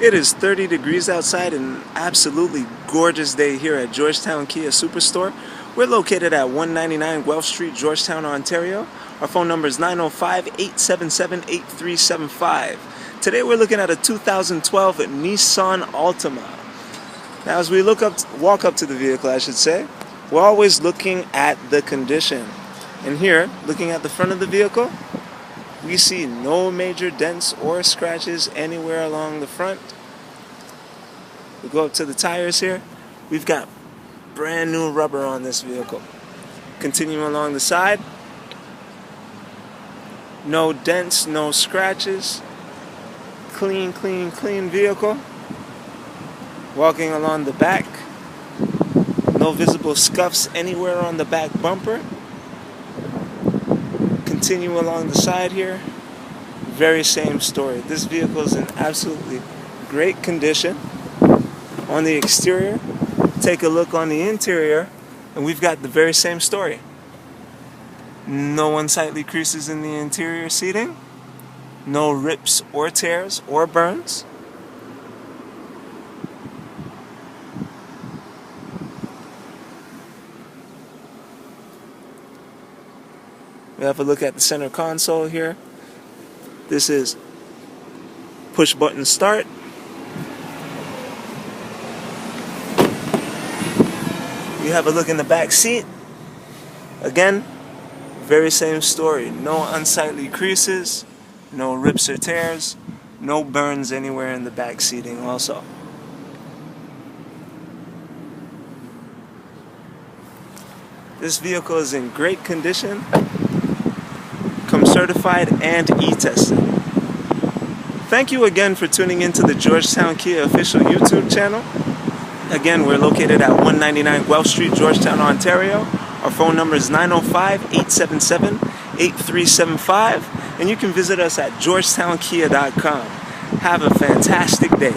It is 30 degrees outside and an absolutely gorgeous day here at Georgetown Kia Superstore. We're located at 199 Guelph Street, Georgetown, Ontario. Our phone number is 905-877-8375. Today we're looking at a 2012 Nissan Altima. Now as we walk up to the vehicle, I should say, we're always looking at the condition. And here, looking at the front of the vehicle, we see no major dents or scratches anywhere along the front. We go up to the tires here. We've got brand new rubber on this vehicle. Continuing along the side, no dents, no scratches. Clean vehicle. Walking along the back, no visible scuffs anywhere on the back bumper. Continue along the side here, very same story. This vehicle is in absolutely great condition. On the exterior, take a look on the interior, and we've got the very same story. No unsightly creases in the interior seating, no rips or tears or burns. We have a look at the center console here. This is push button start. We have a look in the back seat. Again, very same story. No unsightly creases, no rips or tears, no burns anywhere in the back seating also. This vehicle is in great condition. Comes certified and e-tested. Thank you again for tuning into the Georgetown Kia official YouTube channel. Again, we're located at 199 Guelph Street, Georgetown, Ontario. Our phone number is 905-877-8375, and you can visit us at georgetownkia.com. Have a fantastic day.